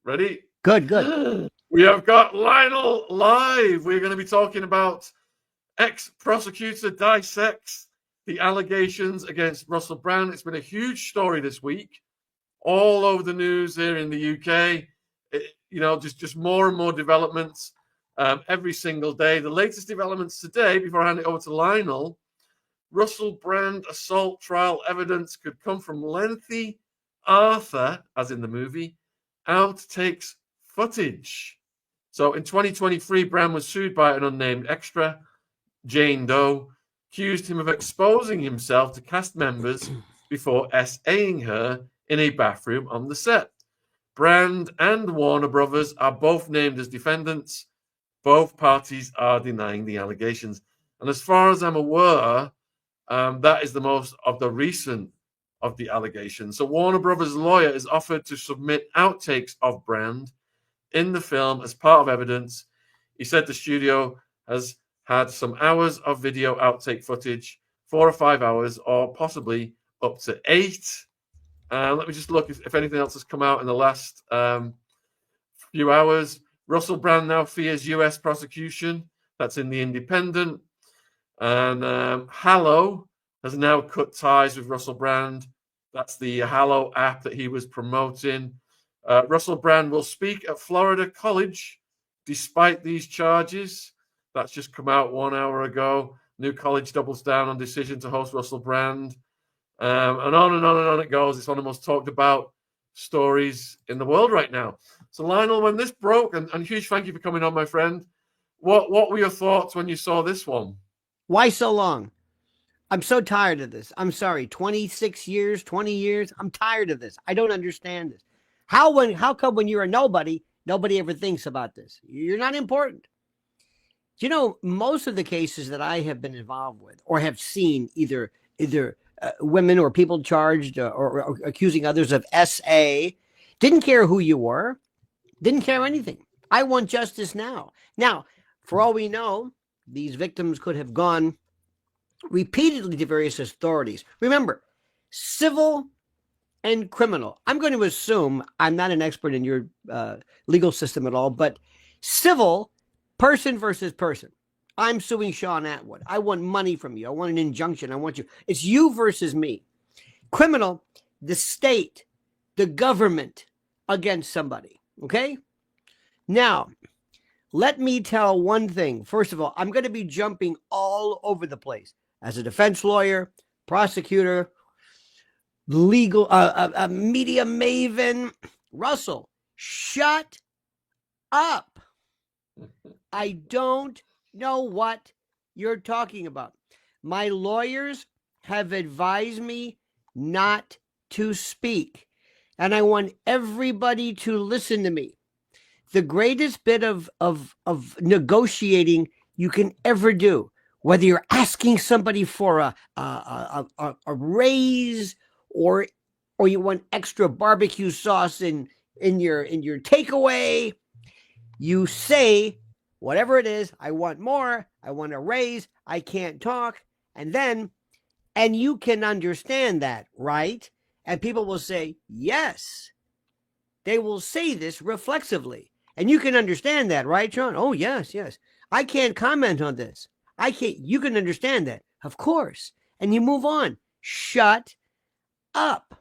Ready? Good. We have got Lionel live. We're going to be talking about ex-prosecutor dissects the allegations against Russell Brand. It's been a huge story this week, all over the news here in the UK. Just more and more developments every single day. The latest developments today, before I hand it over to Lionel, Russell Brand assault trial evidence could come from lengthy Arthur, as in the movie, outtakes footage. So in 2023, Brand was sued by an unnamed extra, Jane Doe, accused him of exposing himself to cast members before SAing her in a bathroom on the set. Brand and Warner Brothers are both named as defendants. Both parties are denying the allegations. And as far as I'm aware, that is the most of the recent of the allegations. So Warner Brothers' lawyer is offered to submit outtakes of Brand in the film as part of evidence. He said the studio has had some hours of video outtake footage, 4 or 5 hours, or possibly up to 8. Let me just look if anything else has come out in the last few hours. Russell Brand now fears U.S. prosecution. That's in The Independent. And Hallow has now cut ties with Russell Brand. That's the Hallow app that he was promoting. Russell Brand will speak at Florida College despite these charges. That's just come out 1 hour ago. New college doubles down on decision to host Russell Brand. And on and on and on it goes. It's one of the most talked about stories in the world right now. So Lionel, when this broke, and huge thank you for coming on, my friend. What were your thoughts when you saw this one? Why so long? I'm so tired of this. I'm sorry. 26 years, 20 years. I'm tired of this. I don't understand this. How come when you're a nobody ever thinks about this? You're not important. You know, most of the cases that I have been involved with or have seen either women or people charged or accusing others of SA didn't care who you were, didn't care anything. I want justice now. Now, for all we know, these victims could have gone repeatedly to various authorities. Remember, civil and criminal. I'm going to assume, I'm not an expert in your legal system at all, but civil, person versus person. I'm suing Shaun Attwood. I want money from you. I want an injunction. I want you. It's you versus me. Criminal, the state, the government against somebody. Okay? Now, let me tell one thing. First of all, I'm going to be jumping all over the place as a defense lawyer, prosecutor, legal, media maven. Russell, shut up. I don't know what you're talking about. My lawyers have advised me not to speak, and I want everybody to listen to me. The greatest bit of negotiating you can ever do, whether you're asking somebody for a raise or you want extra barbecue sauce in your takeaway, you say whatever it is. I want more. I want a raise. I can't talk. And you can understand that, right? And people will say, yes. They will say this reflexively. And you can understand that, right, Shaun? Oh, yes. I can't comment on this. I can't. You can understand that. Of course. And you move on. Shut up.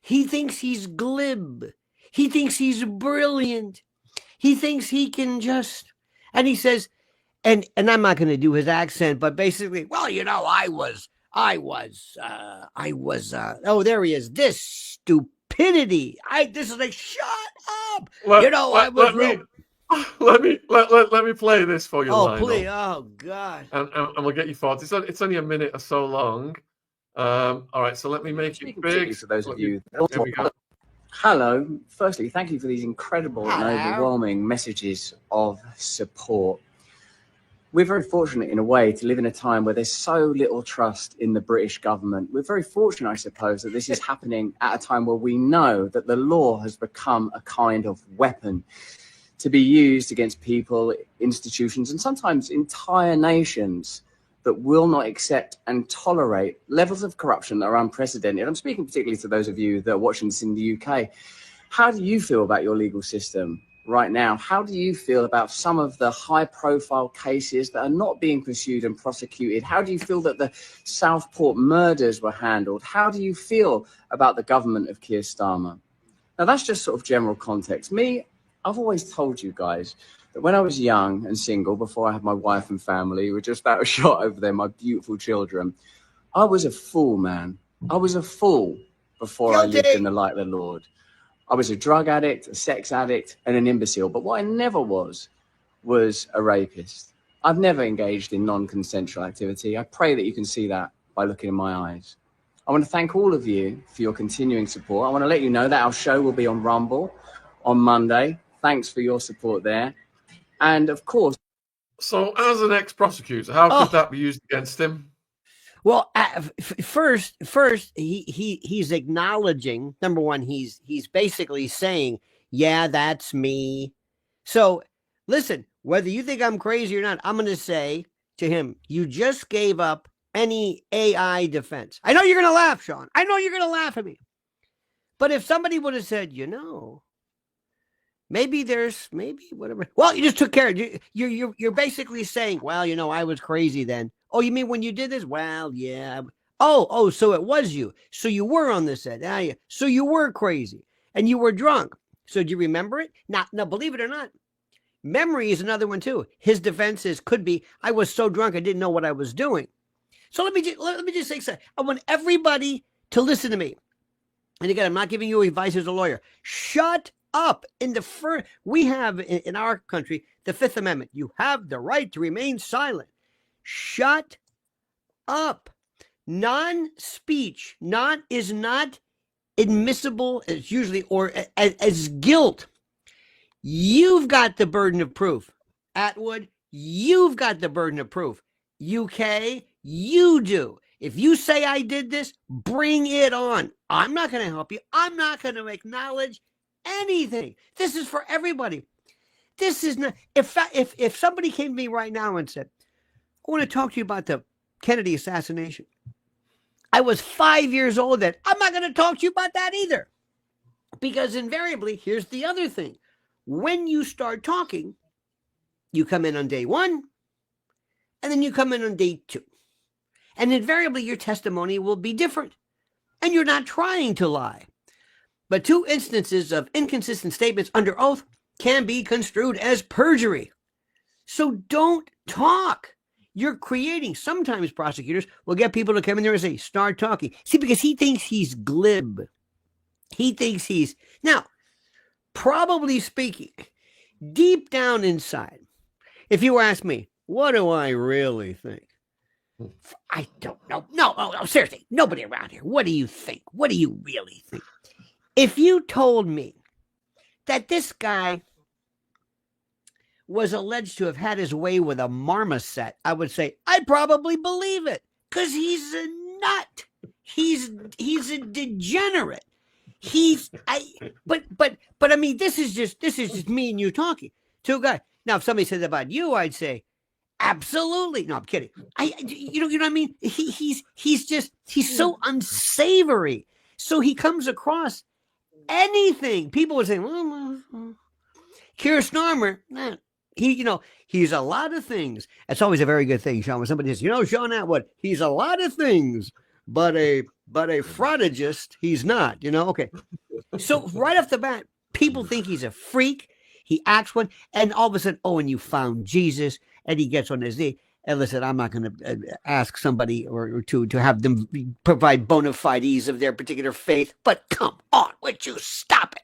He thinks he's glib. He thinks he's brilliant. He thinks he can just, and he says, and I'm not going to do his accent, but basically, well, you know, oh, there he is. This stupidity. This is like, shut up. Let me play this for you, Lionel. Please. Oh, God. And we'll get your thoughts. It's only a minute or so long. All right, so let me make it big. For those of you. Here we go. Hello. Firstly, thank you for these incredible and overwhelming messages of support. We're very fortunate in a way to live in a time where there's so little trust in the British government. We're very fortunate, I suppose, that this is happening at a time where we know that the law has become a kind of weapon to be used against people, institutions, and sometimes entire nations that will not accept and tolerate levels of corruption that are unprecedented. I'm speaking particularly to those of you that are watching this in the UK. How do you feel about your legal system right now? How do you feel about some of the high-profile cases that are not being pursued and prosecuted? How do you feel that the Southport murders were handled? How do you feel about the government of Keir Starmer? Now, that's just sort of general context. Me, I've always told you guys that when I was young and single, before I had my wife and family, we're just out of shot over there, my beautiful children, I was a fool, man. I was a fool before I lived in the light of the Lord. I was a drug addict, a sex addict, and an imbecile. But what I never was a rapist. I've never engaged in non-consensual activity. I pray that you can see that by looking in my eyes. I want to thank all of you for your continuing support. I want to let you know that our show will be on Rumble on Monday. Thanks for your support there. And of course... So as an ex-prosecutor, how could that be used against him? Well, first, he's acknowledging, number one, he's basically saying, yeah, that's me. So listen, whether you think I'm crazy or not, I'm going to say to him, you just gave up any AI defense. I know you're going to laugh, Shaun. I know you're going to laugh at me. But if somebody would have said, maybe whatever. Well, you just took care of it. You're basically saying, well, I was crazy then. Oh, you mean when you did this? Well, yeah. Oh, so it was you. So you were on this set. Yeah. So you were crazy and you were drunk. So do you remember it? Now, believe it or not, memory is another one too. His defenses could be, I was so drunk I didn't know what I was doing. So let me just say something. I want everybody to listen to me. And again, I'm not giving you advice as a lawyer. Shut up. We have in our country the Fifth Amendment. You have the right to remain silent. Shut up. Non-speech is not admissible as usually or as guilt. You've got the burden of proof. Attwood, you've got the burden of proof. UK, you do. If you say I did this, bring it on. I'm not going to help you. I'm not going to acknowledge anything. This is for everybody. This is not. If somebody came to me right now and said, I want to talk to you about the Kennedy assassination. I was 5 years old then. I'm not going to talk to you about that either. Because invariably, here's the other thing. When you start talking, you come in on day one, and then you come in on day two. And invariably, your testimony will be different. And you're not trying to lie. But 2 instances of inconsistent statements under oath can be construed as perjury. So don't talk. You're creating, sometimes prosecutors will get people to come in there and say, start talking. See, because he thinks he's glib. He thinks now, probably speaking, deep down inside, if you ask me, what do I really think? I don't know. No, seriously, nobody around here. What do you think? What do you really think? If you told me that this guy was alleged to have had his way with a marmoset, I would say, I probably believe it because he's a nut. He's a degenerate. But I mean, this is just me and you talking to a guy. Now, if somebody said that about you, I'd say, absolutely. No, I'm kidding. You know what I mean? He's so unsavory. So he comes across anything. People would say, well, Keir Starmer, he's a lot of things. That's always a very good thing, Shaun. When somebody says, Shaun Attwood, he's a lot of things, but a fraudagist, he's not, okay. So right off the bat, people think he's a freak. He acts one, and all of a sudden, and you found Jesus, and he gets on his knee. And listen, I'm not going to ask somebody or to have them provide bona fides of their particular faith, but come on, would you stop it?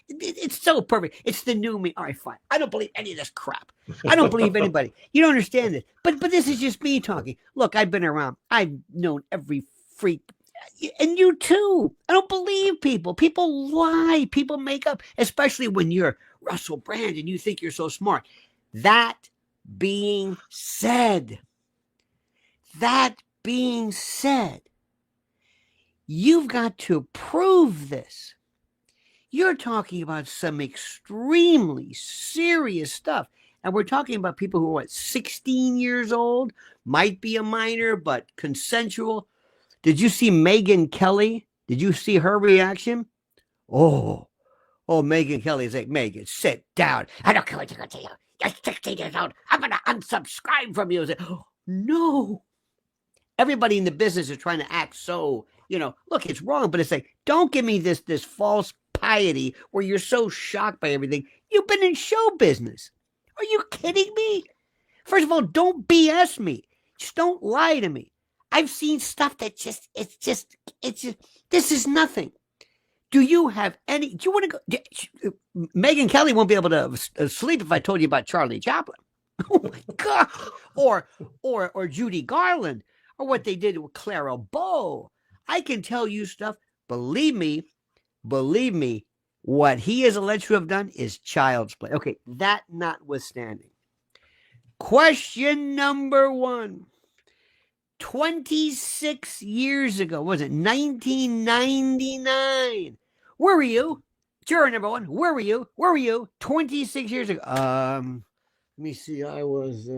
It's so perfect. It's the new me. All right, fine. I don't believe any of this crap. I don't believe anybody. You don't understand this. But this is just me talking. Look, I've been around. I've known every freak. And you too. I don't believe people. People lie. People make up, especially when you're Russell Brand and you think you're so smart. That being said, you've got to prove this. You're talking about some extremely serious stuff. And we're talking about people who are 16 years old, might be a minor, but consensual. Did you see Megyn Kelly? Did you see her reaction? Oh, Megyn Kelly's like, Megyn, sit down. I don't care what you're going to do. You're 16 years old. I'm going to unsubscribe from you. Like, oh, no. Everybody in the business is trying to act so, look, it's wrong, but it's like, don't give me this false piety where you're so shocked by everything. You've been in show business. Are you kidding me? First of all, don't BS me. Just don't lie to me. I've seen stuff that it's just, this is nothing. Do you have any, do you want to go? Megyn Kelly won't be able to sleep if I told you about Charlie Chaplin. Oh my God. Or Judy Garland, or what they did with Clara Bow. I can tell you stuff. Believe me, what he is alleged to have done is child's play. Okay, that notwithstanding. Question number 1. 26 years ago, was it 1999? Where were you? Juror number 1, where were you? 26 years ago. Let me see. I was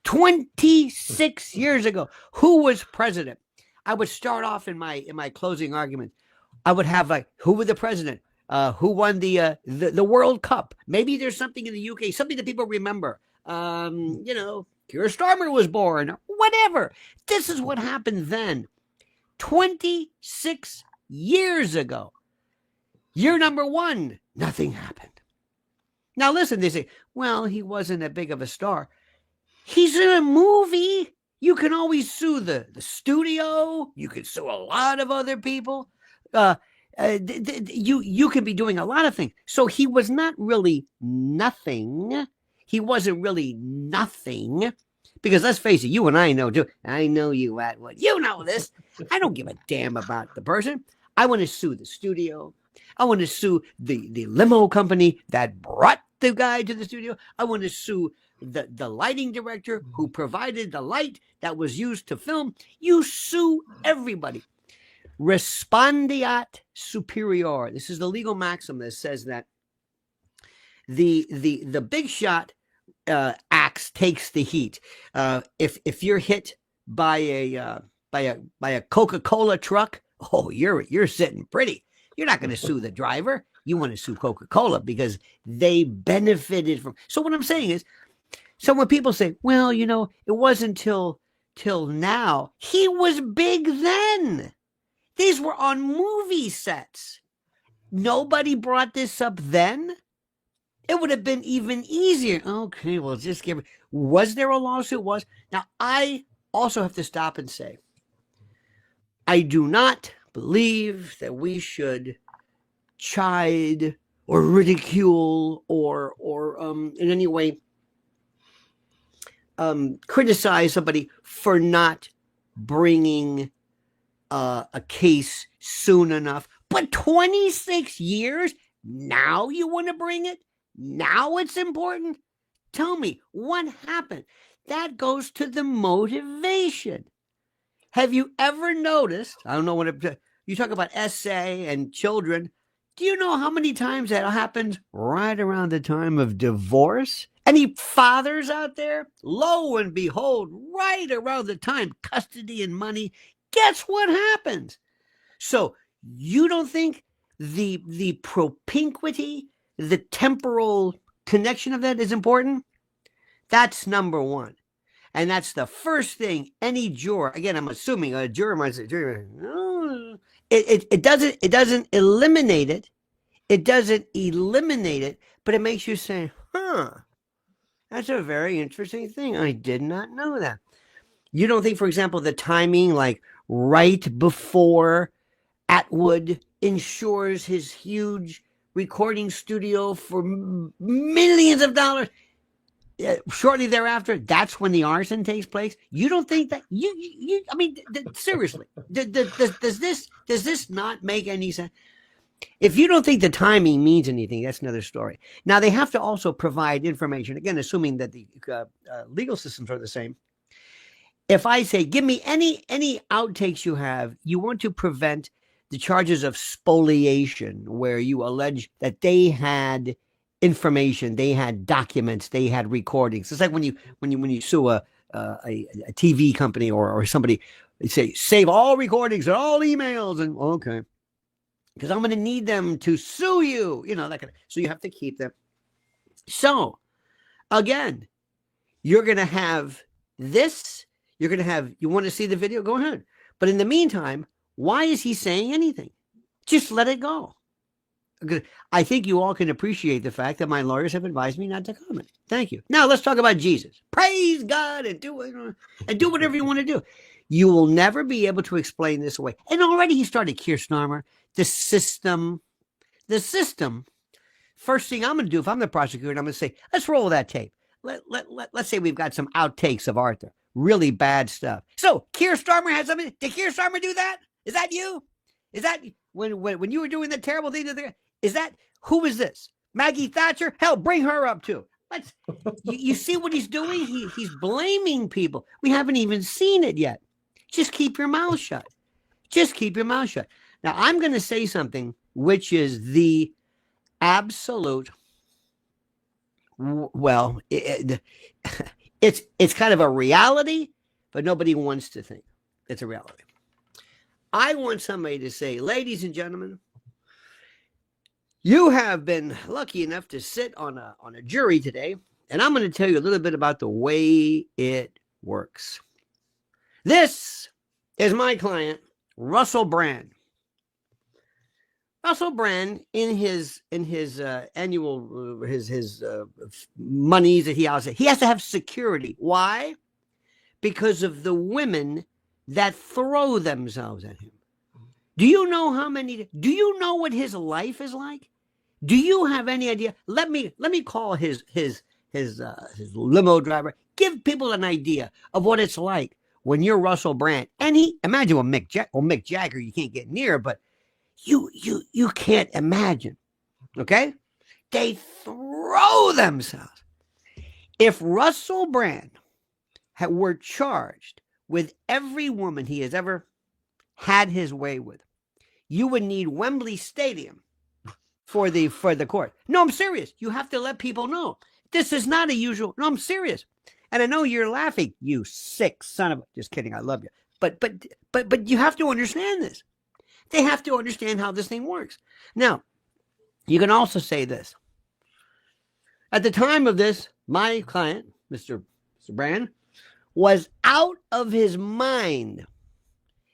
26 years ago. Who was president? I would start off in my closing argument. I would have like, who was the president? Who won the World Cup? Maybe there's something in the UK, something that people remember. Keir Starmer was born, whatever. This is what happened then. 26 years ago. Year number 1, nothing happened. Now listen, they say, well, he wasn't that big of a star. He's in a movie. You can always sue the studio. You can sue a lot of other people. You could be doing a lot of things. So he was not really nothing. He wasn't really nothing, because let's face it, you and I know too. I know you, Attwood. You know this. I don't give a damn about the person. I want to sue the studio. I want to sue the limo company that brought the guy to the studio. I want to sue the lighting director who provided the light that was used to film. You sue everybody. Respondeat superior. This is the legal maxim that says that the big shot axe takes the heat. If you're hit by a Coca-Cola truck, oh, you're sitting pretty. You're not going to sue the driver. You want to sue Coca-Cola because they benefited from. So what I'm saying is, so when people say, well, it wasn't till now, he was big then. These were on movie sets. Nobody brought this up then. It would have been even easier. Okay, well, just give it. Was there a lawsuit? Was. Now, I also have to stop and say, I do not believe that we should chide or ridicule or in any way criticize somebody for not bringing a case soon enough. But 26 years, now you want to bring it? Now it's important? Tell me, what happened? That goes to the motivation. Have you ever noticed, I don't know what you talk about essay and children, do you know how many times that happens right around the time of divorce? Any fathers out there? Lo and behold, right around the time custody and money, guess what happens? So you don't think the propinquity, the temporal connection of that is important? That's number 1. And that's the first thing any juror, again, I'm assuming a juror might say, no, it doesn't eliminate it. It doesn't eliminate it, but it makes you say, that's a very interesting thing. I did not know that. You don't think, for example, the timing, like right before Attwood insures his huge recording studio for millions of dollars, shortly thereafter, that's when the arson takes place? You don't think that? I mean, seriously, does this not make any sense? If you don't think the timing means anything, that's another story. Now, they have to also provide information, again, assuming that the legal systems are the same. If I say, give me any outtakes you have, you want to prevent the charges of spoliation, where you allege that they had information, they had documents, they had recordings. It's like when you sue a TV company or somebody, they say, save all recordings and all emails, and okay. because I'm going to need them to sue you, that kind of, so you have to keep them. So again, you're going to have this, you want to see the video? Go ahead. But in the meantime, why is he saying anything? Just let it go. I think you all can appreciate the fact that my lawyers have advised me not to comment. Thank you. Now let's talk about Jesus. Praise God and do whatever you want to do. You will never be able to explain this away. And already he started, Keir Starmer, the system. First thing I'm going to do if I'm the prosecutor, I'm going to say, let's roll that tape. Let's say we've got some outtakes of Arthur. Really bad stuff. So Keir Starmer has something. Did Keir Starmer do that? Is that you? Is that when you were doing the terrible thing? Who is this? Maggie Thatcher? Hell, bring her up too. You see what he's doing? He's blaming people. We haven't even seen it yet. Just keep your mouth shut. Just keep your mouth shut. Now, I'm going to say something which is the absolute, well, it's kind of a reality, but nobody wants to think it's a reality. I want somebody to say, ladies and gentlemen, you have been lucky enough to sit on a jury today, and I'm going to tell you a little bit about the way it works. This is my client, Russell Brand. Russell Brand, in his annual monies that he has to have security. Why? Because of the women that throw themselves at him. Do you know what his life is like? Do you have any idea? Let me call his limo driver. Give people an idea of what it's like when you're Russell Brand. And imagine with Mick Jagger, you can't get near, but you can't imagine. Okay? They throw themselves. If Russell Brand were charged with every woman he has ever had his way with, you would need Wembley Stadium for the court. No, I'm serious. You have to let people know. This is not a usual. No, I'm serious. And I know you're laughing, you sick son of a. Just kidding. I love you. But you have to understand this. They have to understand how this thing works. Now, you can also say this. At the time of this, my client, Mr. Brand, was out of his mind.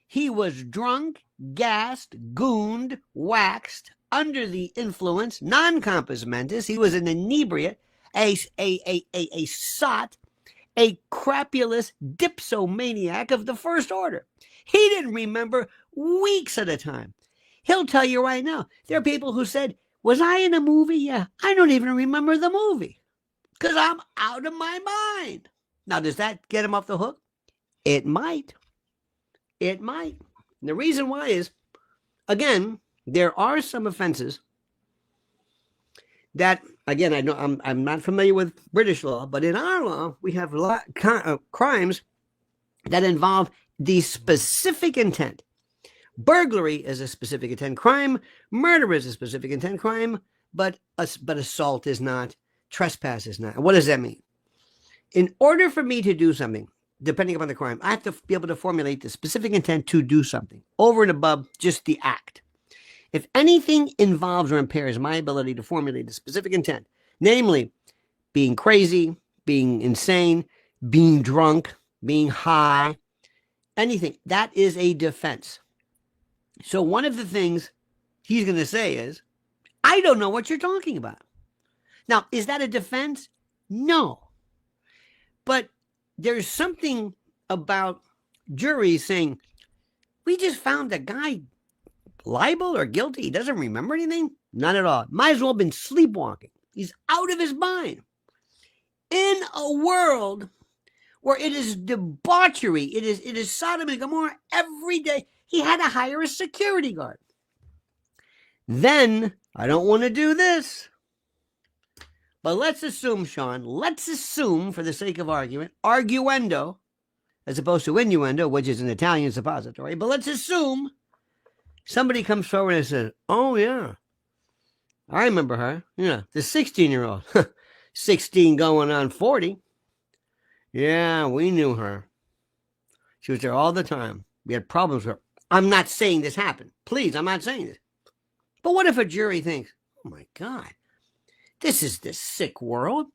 He was drunk, gassed, gooned, waxed, under the influence, non-compos mentis. He was an inebriate, a sot, a crapulous dipsomaniac of the first order. He didn't remember weeks at a time. He'll tell you right now, there are people who said, was I in a movie? Yeah, I don't even remember the movie because I'm out of my mind. Now, does that get him off the hook? It might. It might. And the reason why is, again, there are some offenses that, again, I know I'm not familiar with British law, but in our law, we have crimes that involve the specific intent. Burglary is a specific intent crime. Murder is a specific intent crime, but assault is not. Trespass is not. What does that mean? In order for me to do something, depending upon the crime, I have to be able to formulate the specific intent to do something over and above just the act. If anything involves or impairs my ability to formulate a specific intent, namely being crazy, being insane, being drunk, being high, anything, that is a defense. So one of the things he's going to say is, I don't know what you're talking about. Now, is that a defense? No. But there's something about juries saying, we just found a guy liable or guilty. He doesn't remember anything. Not at all. Might as well have been sleepwalking. He's out of his mind. In a world where it is debauchery, it is Sodom and Gomorrah every day, he had to hire a security guard. Then, I don't want to do this, but let's assume, Shaun, for the sake of argument, arguendo, as opposed to innuendo, which is an Italian suppository, but let's assume somebody comes forward and says, oh, yeah, I remember her. Yeah, the 16-year-old. 16 going on 40. Yeah, we knew her. She was there all the time. We had problems with her. I'm not saying this happened. Please, I'm not saying this. But what if a jury thinks, oh my God, this is the sick world.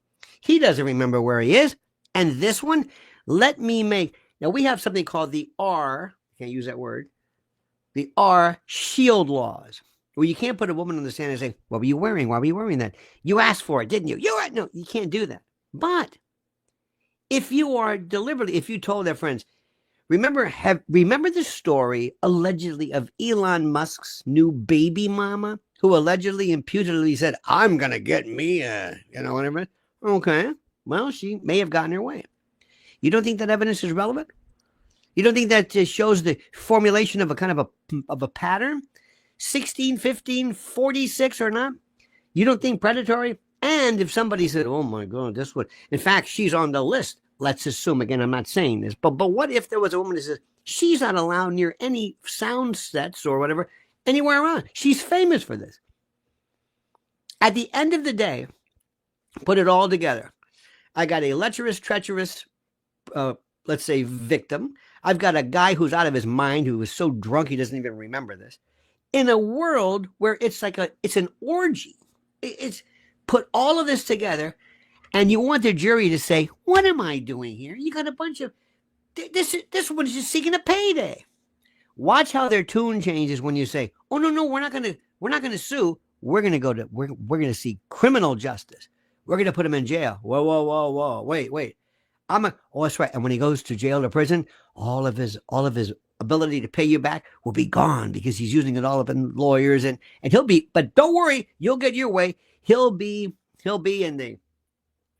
He doesn't remember where he is. And this one, let me make. Now, we have something called the R, can't use that word, the R shield laws, where you can't put a woman on the stand and say, what were you wearing? Why were you wearing that? You asked for it, didn't you? No, you can't do that. But if you are deliberately, if you told their friends, remember the story allegedly of Elon Musk's new baby mama, who allegedly imputedly said, I'm going to get me whatever. Okay. Well, she may have gotten her way. You don't think that evidence is relevant? You don't think that shows the formulation of a kind of a pattern? 16, 15, 46 or not? You don't think predatory? And if somebody said, oh my God, this would, in fact, she's on the list. Let's assume, again, I'm not saying this, but what if there was a woman that says, she's not allowed near any sound sets or whatever, anywhere around. She's famous for this. At the end of the day, put it all together. I got a lecherous, treacherous, let's say, victim. I've got a guy who's out of his mind, who is so drunk he doesn't even remember this. In a world where it's an orgy. It's put all of this together, and you want the jury to say, what am I doing here? You got a bunch of, this one's just seeking a payday. Watch how their tune changes when you say, oh, no, we're not going to sue. We're going to see criminal justice. We're going to put him in jail. Whoa. Wait. That's right. And when he goes to jail or prison, all of his ability to pay you back will be gone because he's using it all up in lawyers and he'll be, but don't worry, you'll get your way. He'll be in the,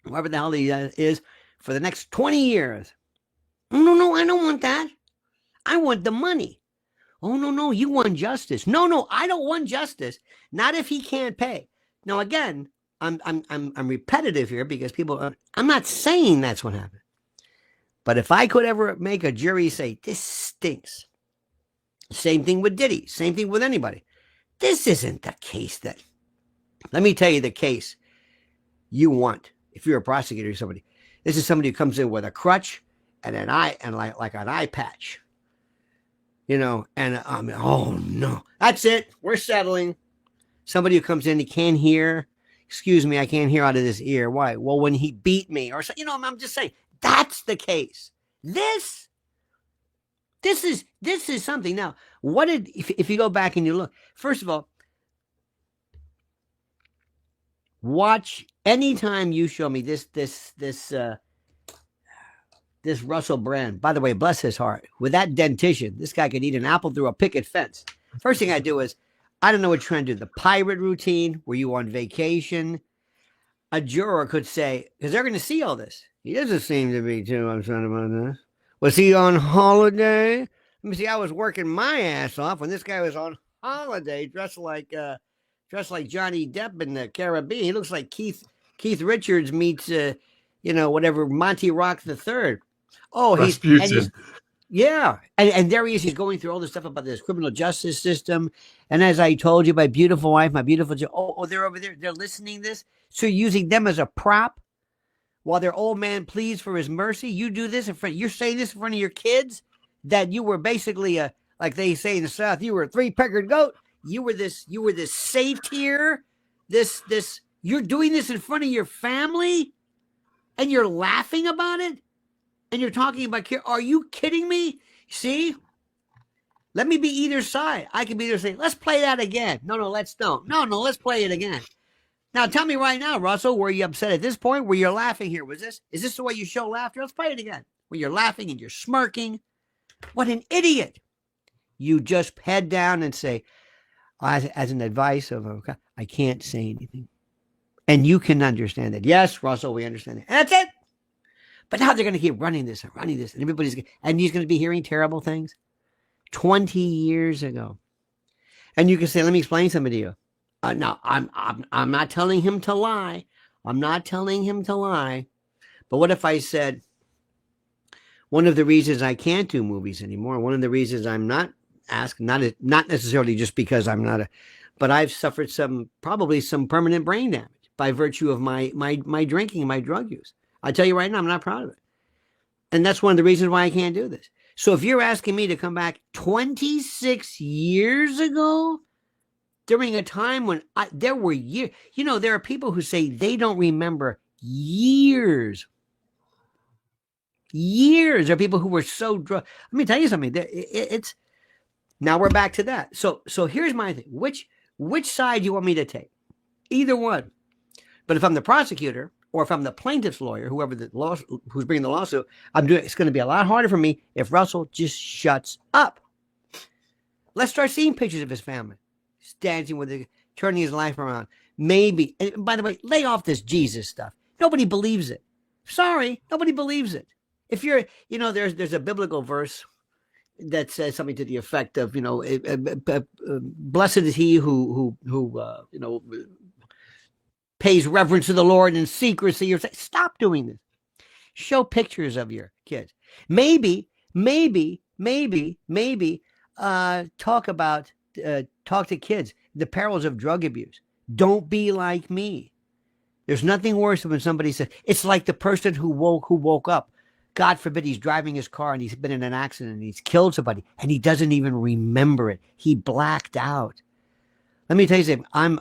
whoever the hell he is, for the next 20 years. No, I don't want that. I want the money. Oh, no, you want justice. No, I don't want justice. Not if he can't pay. Now, again, I'm repetitive here because I'm not saying that's what happened. But if I could ever make a jury say, this stinks. Same thing with Diddy. Same thing with anybody. This isn't the case that, let me tell you the case you want. If you're a prosecutor or somebody, this is somebody who comes in with a crutch and an eye and like an eye patch, and oh no, that's it. We're settling. Somebody who comes in, he can't hear. Excuse me, I can't hear out of this ear. Why? Well, when he beat me or so, I'm just saying that's the case. This is something. Now, if you go back and you look, first of all, watch anytime you show me this Russell Brand. By the way, bless his heart. With that dentition, this guy could eat an apple through a picket fence. First thing I do is, I don't know what you're trying to do. The pirate routine. Were you on vacation? A juror could say, because they're going to see all this. He doesn't seem to be too upset about this. Was he on holiday? Let me see. I was working my ass off when this guy was on holiday, dressed like Johnny Depp in the Caribbean. He looks like Keith Richards meets, whatever, Monty Rock III. Oh, Rasputin. Yeah. And there he is. He's going through all this stuff about this criminal justice system. And as I told you, my beautiful wife, they're over there. They're listening to this. So you're using them as a prop while their old man pleads for his mercy. You do this you're saying this in front of your kids, that you were basically like they say in the South, you were a three-peckered goat. You were this safe tier. You're doing this in front of your family and you're laughing about it. And you're talking about, are you kidding me? See? Let me be either side. I can be either saying, let's play that again. No, let's don't. No, let's play it again. Now, tell me right now, Russell, were you upset at this point? Were you laughing here? Is this the way you show laughter? Let's play it again. Where you're laughing and you're smirking. What an idiot. You just head down and say, as an advice I can't say anything. And you can understand that. Yes, Russell, we understand that. And that's it. But now they're going to keep running this, and he's going to be hearing terrible things. 20 years ago. And you can say, let me explain something to you. No, I'm not telling him to lie. I'm not telling him to lie. But what if I said, one of the reasons I can't do movies anymore, one of the reasons I'm not asked, not necessarily just because I'm not but I've suffered probably some permanent brain damage by virtue of my drinking, my drug use. I tell you right now, I'm not proud of it. And that's one of the reasons why I can't do this. So if you're asking me to come back 26 years ago during a time when there were years. You know, there are people who say they don't remember years. Years. There are people who were so drunk. Let me tell you something. It's now we're back to that. So here's my thing. Which side do you want me to take? Either one. But if I'm the prosecutor or if I'm the plaintiff's lawyer, whoever who's bringing the lawsuit, it's going to be a lot harder for me if Russell just shuts up. Let's start seeing pictures of his family. He's dancing with it, turning his life around. Maybe, and by the way, lay off this Jesus stuff. Nobody believes it. Sorry, nobody believes it. If you're, you know, there's a biblical verse that says something to the effect of, you know, blessed is he who you know, pays reverence to the Lord in secrecy. Or stop doing this. Show pictures of your kids. Maybe talk to kids the perils of drug abuse. Don't be like me. There's nothing worse than when somebody says it's like the person who woke up. God forbid he's driving his car and he's been in an accident and he's killed somebody and he doesn't even remember it. He blacked out. Let me tell you something.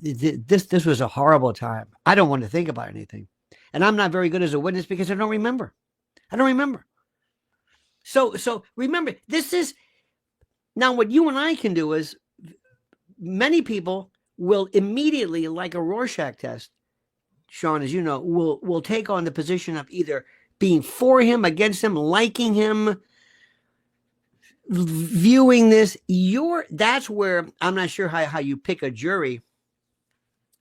This was a horrible time. I don't want to think about anything, and I'm not very good as a witness because I don't remember. So remember, this is now what you and I can do is many people will immediately, like a Rorschach test, Shaun, as you know, will take on the position of either being for him, against him, liking him, viewing this. That's where I'm not sure how you pick a jury,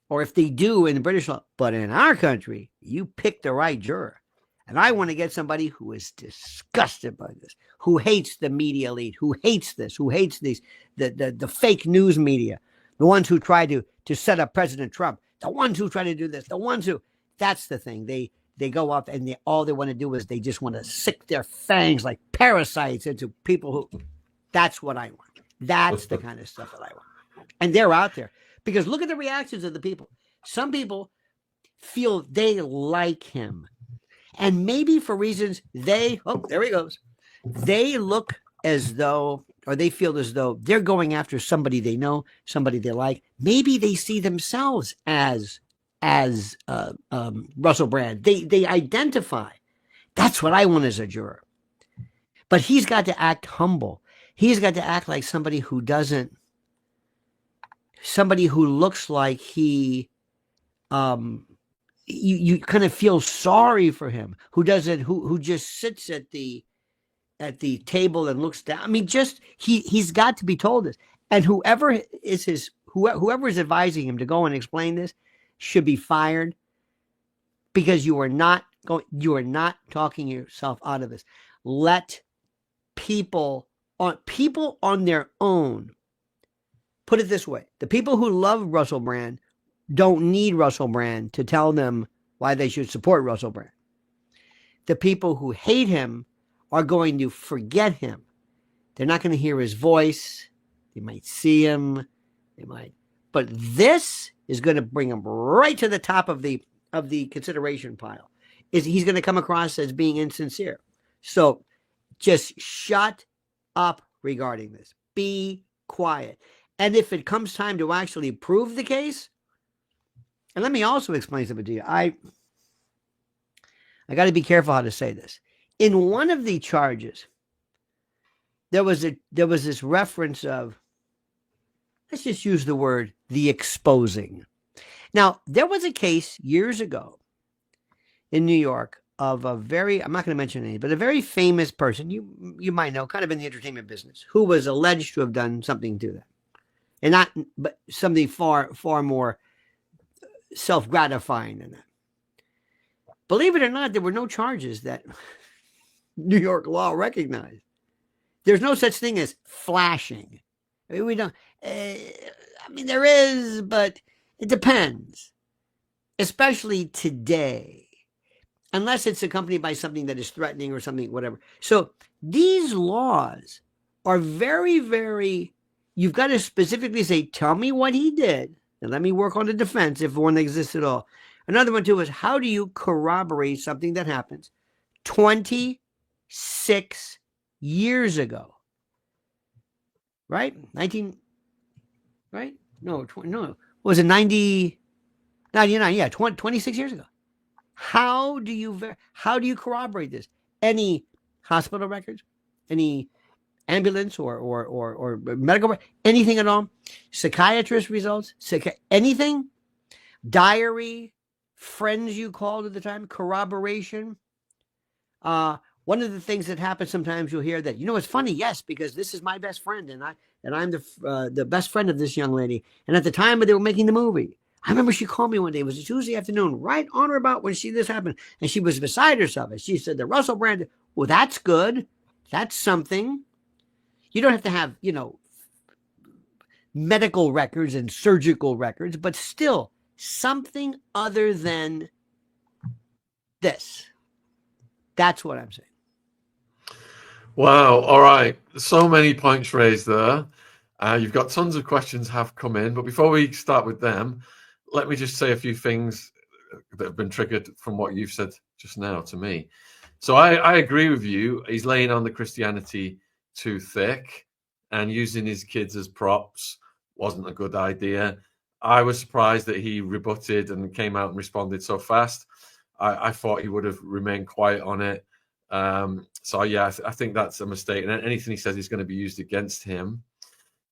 or if they do in the British law, but in our country, you pick the right juror. And I want to get somebody who is disgusted by this, who hates the media elite, who hates this, who hates these the fake news media, the ones who try to set up President Trump, the ones who try to do this, the ones who, that's the thing. They go up and all they want to do is they just want to sick their fangs like parasites into people who, that's what I want. That's the kind of stuff that I want. And they're out there because look at the reactions of the people. Some people feel they like him. And maybe for reasons there he goes. They look as though, or they feel as though they're going after somebody they know, somebody they like. Maybe they see themselves as Russell Brand. They identify. That's what I want as a juror. But he's got to act humble. He's got to act like somebody who looks like he, you kind of feel sorry for him, who just sits at the table and looks down. I mean, he's got to be told this. And whoever is advising him to go and explain this should be fired, because you are not talking yourself out of this. Let people on their own. Put it this way: the people who love Russell Brand don't need Russell Brand to tell them why they should support Russell Brand. The people who hate him are going to forget him. They're not going to hear his voice. They might see him. But this is going to bring him right to the top of the consideration pile. He's going to come across as being insincere. So just shut up regarding this. Be quiet. And if it comes time to actually prove the case, and let me also explain something to you. I got to be careful how to say this. In one of the charges, there was this reference of, let's just use the word, the exposing. Now, there was a case years ago in New York of a very, I'm not going to mention any, but a very famous person, you might know, kind of in the entertainment business, who was alleged to have done something to that. And not, but something far, far more self-gratifying than that. Believe it or not, there were no charges that New York law recognized. There's no such thing as flashing. I mean, we don't. There is, but it depends. Especially today, unless it's accompanied by something that is threatening or something, whatever. So these laws are very, very. You've got to specifically say, "Tell me what he did, and let me work on the defense if one exists at all." Another one too is, how do you corroborate something that happens 26 years ago? Right? No, 20, no. Was it 90, 99? Yeah, 26 years ago. How do you corroborate this? Any hospital records? Any ambulance or medical, anything at all? Psychiatrist results? Anything? Diary? Friends you called at the time? Corroboration? One of the things that happens sometimes, you'll hear that, it's funny, yes, because this is my best friend, and I'm the best friend of this young lady. And at the time they were making the movie, I remember she called me one day. It was a Tuesday afternoon, right on or about when this happened, and she was beside herself. And she said that Russell Brand. Well, that's good. That's something. You don't have to have medical records and surgical records, but still something other than this. That's what I'm saying. Wow. All right. So many points raised there. You've got tons of questions have come in, but before we start with them, let me just say a few things that have been triggered from what you've said just now to me. So I agree with you. He's laying on the Christianity too thick, and using his kids as props wasn't a good idea. I was surprised that he rebutted and came out and responded so fast. I thought he would have remained quiet on it. So yeah, I think that's a mistake. And anything he says is going to be used against him.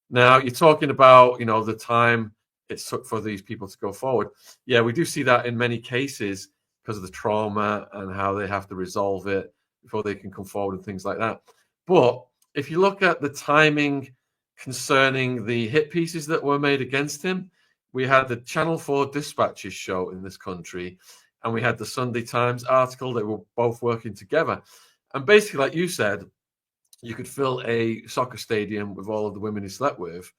Now you're talking about, the time it took for these people to go forward. Yeah, we do see that in many cases because of the trauma and how they have to resolve it before they can come forward and things like that. But if you look at the timing concerning the hit pieces that were made against him, we had the Channel 4 Dispatches show in this country, and we had the Sunday Times article. They were both working together. And basically, like you said, you could fill a soccer stadium with all of the women he slept with.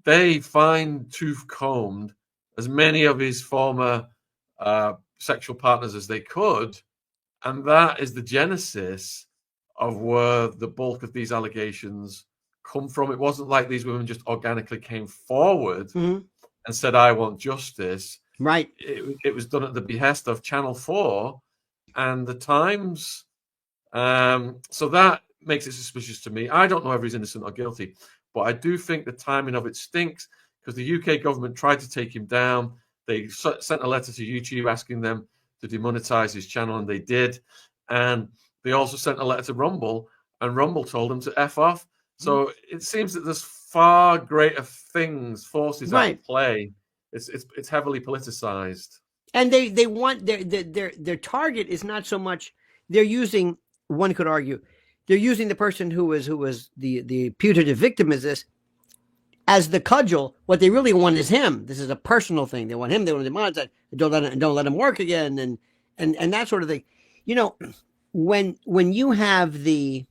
They fine-tooth combed as many of his former sexual partners as they could. And that is the genesis of where the bulk of these allegations come from. It wasn't like these women just organically came forward and said, I want justice. Right. It was done at the behest of Channel 4 and the Times. So that makes it suspicious to me. I don't know if he's innocent or guilty, but I do think the timing of it stinks because the UK government tried to take him down. They sent a letter to YouTube asking them to demonetize his channel, and they did. And they also sent a letter to Rumble, and Rumble told them to F off. So it seems that there's far greater forces at play. It's heavily politicized. And they want their target is not so much they're using, one could argue, they're using the person who was the putative victim as the cudgel. What they really want is him. This is a personal thing. They want him. They want to demonetize. Don't let him work again, and that sort of thing. When you have the,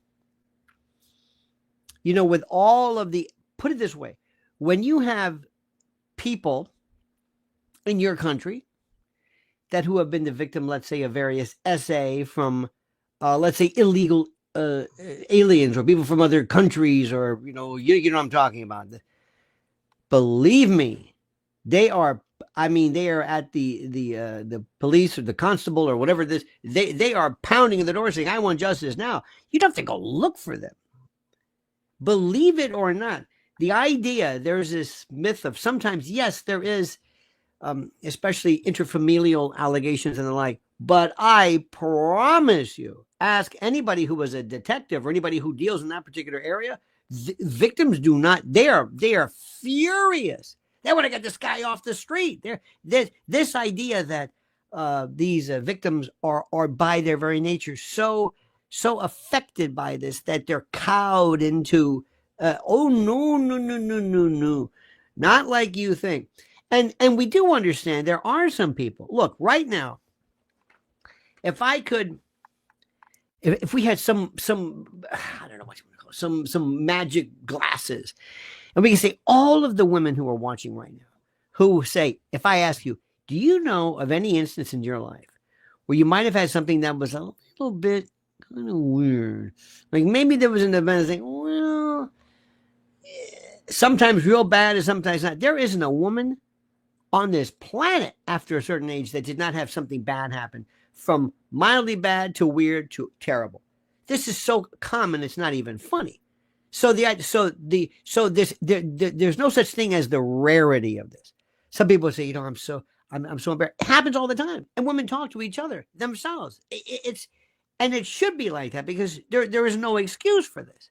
with all of the, put it this way, when you have people in your country who have been the victim, let's say, of various SA from, let's say, illegal aliens or people from other countries, or you know what I'm talking about. Believe me, they are. I mean, they are at the police or the constable or whatever this. They are pounding at the door saying, "I want justice now." You don't have to go look for them. Believe it or not, the idea, there's this myth of sometimes, yes, there is, especially interfamilial allegations and the like. But I promise you, ask anybody who was a detective or anybody who deals in that particular area. Victims do not. They are furious. They want to get this guy off the street. This idea that these victims are by their very nature so affected by this that they're cowed into, oh no, not like you think. And we do understand there are some people. Look, right now, if we had some I don't know what you want to call it, some magic glasses, and we can say all of the women who are watching right now, who say, if I ask you, do you know of any instance in your life where you might have had something that was a little bit kind of weird? Like maybe there was an event saying, well, sometimes real bad and sometimes not. There isn't a woman on this planet after a certain age that did not have something bad happen, from mildly bad to weird to terrible. This is so common, it's not even funny. There's no such thing as the rarity of this. Some people say, I'm so embarrassed. It happens all the time, and women talk to each other themselves. And it should be like that because there is no excuse for this.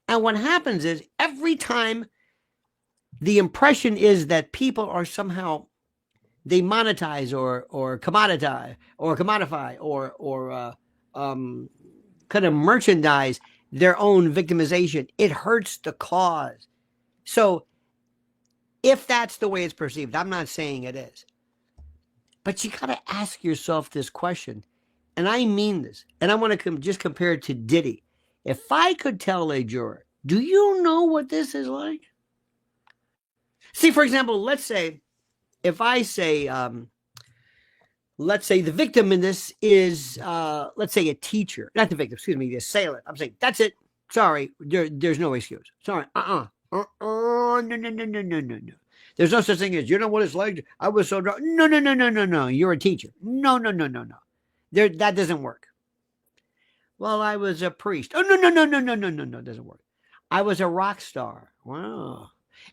And what happens is every time the impression is that people are somehow they monetize or commodify or kind of merchandise their own victimization. It hurts the cause. So if that's the way it's perceived, I'm not saying it is, but you got to ask yourself this question. And I mean this, and I want to just compare it to Diddy. If I could tell a juror, do you know what this is like? See, for example, let's say if I say, let's say the victim in this is, let's say a teacher, not the victim, excuse me, the assailant. I'm saying, that's it. Sorry, there's no excuse. Sorry, no. There's no such thing as, you know what it's like? I was so drunk. No. You're a teacher. No. That doesn't work. Well, I was a priest. Oh, no. It doesn't work. I was a rock star. Wow.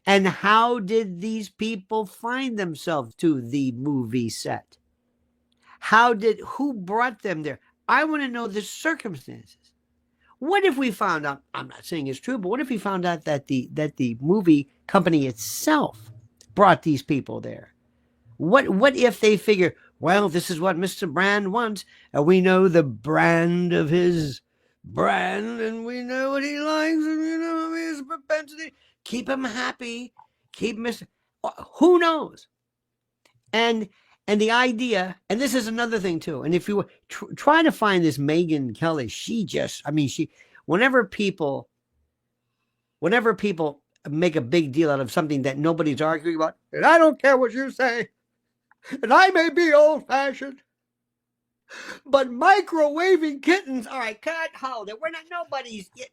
And how did these people find themselves to the movie set? Who brought them there? I want to know the circumstances. What if we found out, I'm not saying it's true, but what if we found out that the movie company itself brought these people there? What if they figure, well, this is what Mr. Brand wants, and we know the brand of his brand, and we know what he likes, and his propensity. Keep him happy. Keep Mr. Who knows? And the idea, and this is another thing too, and if you try to find this Megyn Kelly, whenever people make a big deal out of something that nobody's arguing about, and I don't care what you say, and I may be old-fashioned, but microwaving kittens, all right, cut, hold it.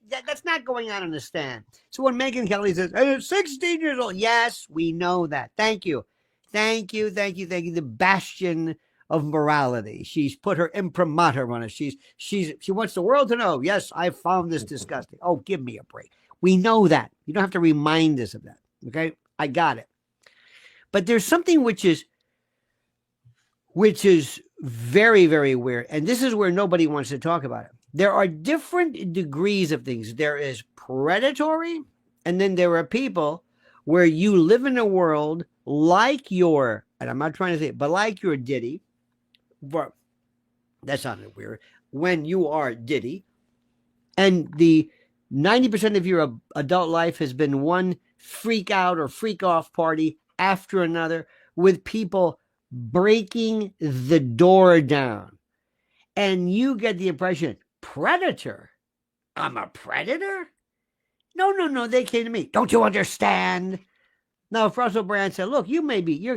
That's not going on in the stand. So when Megyn Kelly says, and it's 16 years old, yes, we know that. Thank you. The bastion of morality. She's put her imprimatur on it. She wants the world to know, yes, I found this disgusting. Oh, give me a break. We know that. You don't have to remind us of that. Okay? I got it. But there's something which is very, very weird. And this is where nobody wants to talk about it. There are different degrees of things. There is predatory, and then there are people where you live in a world like and I'm not trying to say it, but like your Diddy. Well, that sounded weird. When you are Diddy, and the 90% of your adult life has been one freak out or freak off party after another with people breaking the door down. And you get the impression, predator? I'm a predator? No, they came to me. Don't you understand? Now, if Russell Brand said, look, you may be,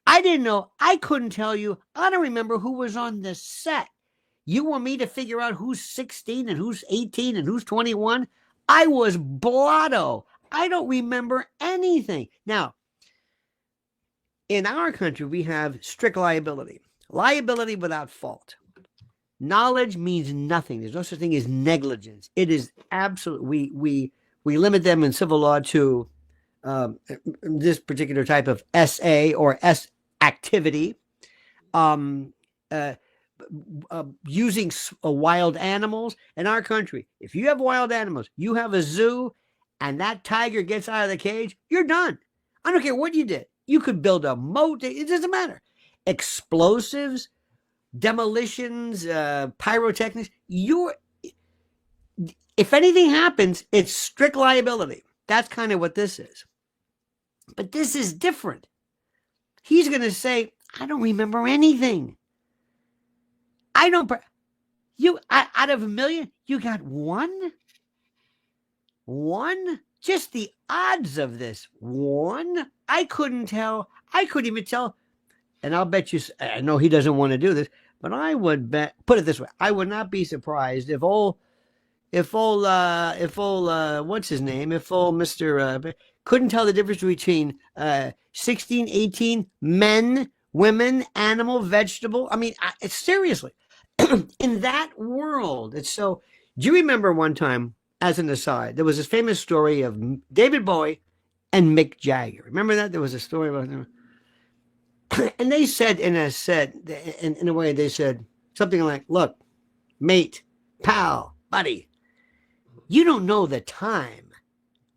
I didn't know, I couldn't tell you, I don't remember who was on the set. You want me to figure out who's 16 and who's 18 and who's 21? I was blotto. I don't remember anything. Now, in our country, we have strict liability. Liability without fault. Knowledge means nothing. There's no such thing as negligence. It is absolute. We limit them in civil law to this particular type of SA or S activity, using wild animals. In our country, if you have wild animals, you have a zoo, and that tiger gets out of the cage, you're done. I don't care what you did. You could build a moat. It doesn't matter. Explosives, demolitions, pyrotechnics. If anything happens, it's strict liability. That's kind of what this is. But this is different. He's going to say, I don't remember anything. Out of a million, you got one? One? Just the odds of this. One? I couldn't even tell. And I'll bet you, I know he doesn't want to do this, but I would bet, put it this way, I would not be surprised if old what's his name? If old Mr. Couldn't tell the difference between 16, 18 men, women, animal, vegetable. I mean, seriously, in that world, it's so. Do you remember one time as an aside, there was this famous story of David Bowie and Mick Jagger. Remember that? There was a story about them. And they said, in a way, they said something like, look, mate, pal, buddy, you don't know the time.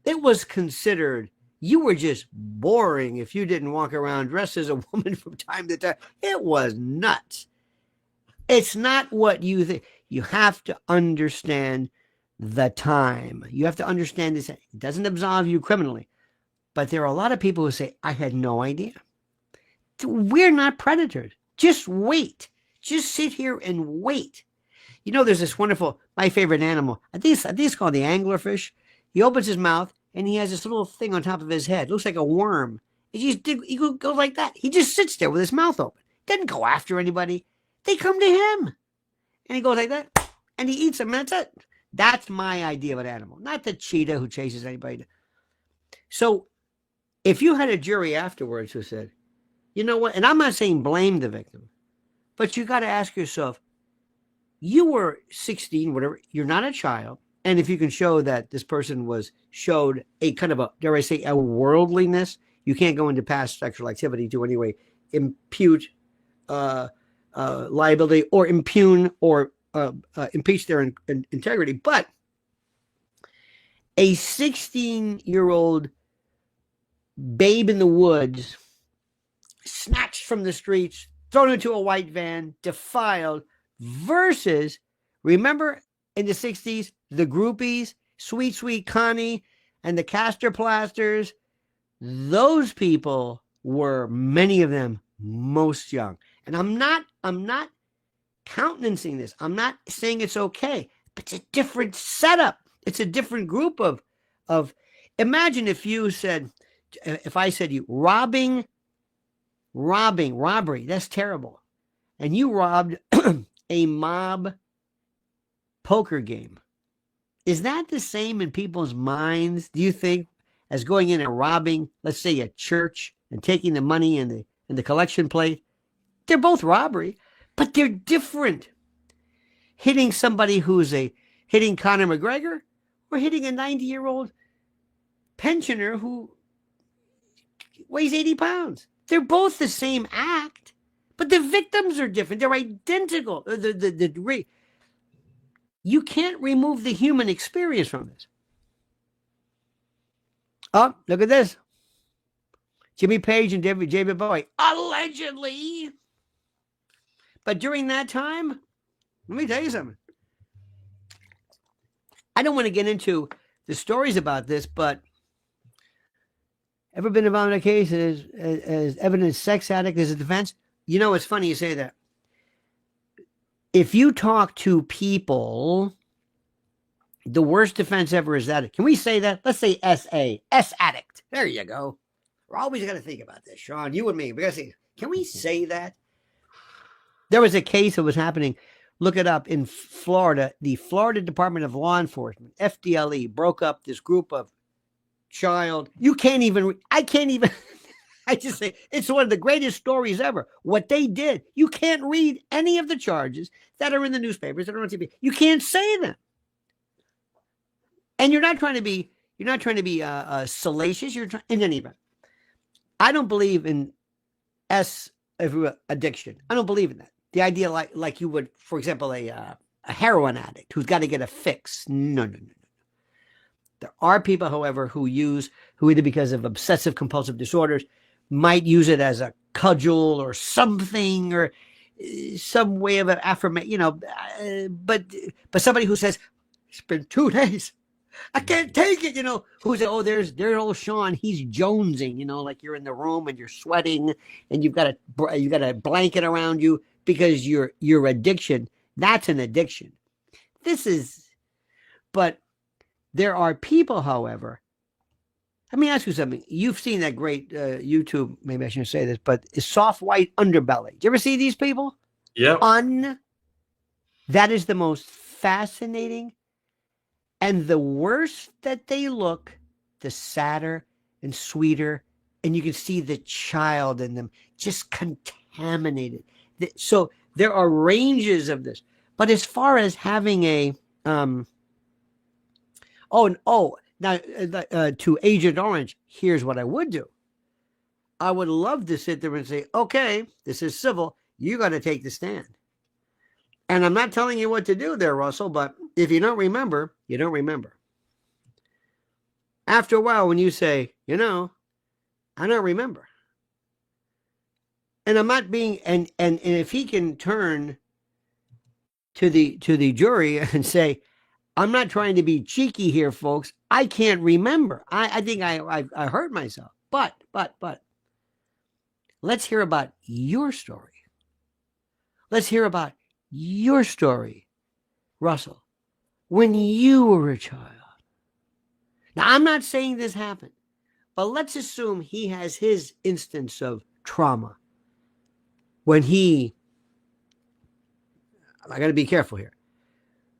It was considered you were just boring if you didn't walk around dressed as a woman from time to time. It was nuts. It's not what you think. You have to understand the time. You have to understand this. It doesn't absolve you criminally. But there are a lot of people who say, I had no idea. We're not predators. Just wait. Just sit here and wait. You know, there's this wonderful, my favorite animal. I think it's called the anglerfish. He opens his mouth and he has this little thing on top of his head. It looks like a worm. He goes like that. He just sits there with his mouth open. Doesn't go after anybody. They come to him. And he goes like that. And he eats them. That's it. That's my idea of an animal. Not the cheetah who chases anybody. So if you had a jury afterwards who said, you know what? And I'm not saying blame the victim. But you got to ask yourself, you were 16, whatever. You're not a child. And if you can show that this person showed a kind of a, dare I say, a worldliness, you can't go into past sexual activity to anyway impute liability or impugn or impeach their integrity. But a 16-year-old babe in the woods, snatched from the streets, thrown into a white van, defiled, versus, remember in the 60s, the groupies, Sweet Sweet Connie and the Castor Plasters, those people were, many of them, most young. And I'm not countenancing this. I'm not saying it's okay. But it's a different setup. It's a different group of imagine if I said you robbery, that's terrible. And you robbed a mob poker game. Is that the same in people's minds, do you think, as going in and robbing, let's say, a church and taking the money in the collection plate? They're both robbery, but they're different. Hitting somebody who's hitting Conor McGregor or hitting a 90-year-old pensioner who weighs 80 pounds. They're both the same act, but the victims are different. They're identical. You can't remove the human experience from this. Oh, look at this. Jimmy Page and David Bowie, allegedly. But during that time, let me tell you something. I don't want to get into the stories about this, but ever been involved in a case as evidence sex addict as a defense? You know, it's funny you say that. If you talk to people, the worst defense ever is that. Can we say that? Let's say S addict. There you go. We're always going to think about this, Shaun. You and me. We got to say, can we say that? There was a case that was happening. Look it up in Florida. The Florida Department of Law Enforcement, FDLE, broke up this group of I can't even, I just say it's one of the greatest stories ever. What they did, you can't read any of the charges that are in the newspapers, that are on TV. You can't say them. And you're not trying to be salacious. In any event. I don't believe in addiction. I don't believe in that. The idea like you would, for example, a heroin addict who's got to get a fix. No. There are people, however, who either because of obsessive compulsive disorders might use it as a cudgel or something or some way of an affirmation, but somebody who says, it's been 2 days, I can't take it, who said, oh, there's old Shaun, he's jonesing, like you're in the room and you're sweating and you've got a blanket around you because your addiction, that's an addiction. But there are people, however, let me ask you something. You've seen that great YouTube, maybe I shouldn't say this, but is soft white underbelly. Do you ever see these people? Yeah. That is the most fascinating. And the worse that they look, the sadder and sweeter. And you can see the child in them just contaminated. So there are ranges of this. But as far as having Now to Agent Orange, here's what I would do. I would love to sit there and say, okay, this is civil. You got to take the stand. And I'm not telling you what to do there, Russell, but if you don't remember, you don't remember. After a while, when you say, I don't remember. And I'm not being, and if he can turn to the jury and say, I'm not trying to be cheeky here, folks. I can't remember. I think I hurt myself. But let's hear about your story. Let's hear about your story, Russell, when you were a child. Now, I'm not saying this happened, but let's assume he has his instance of trauma when I got to be careful here.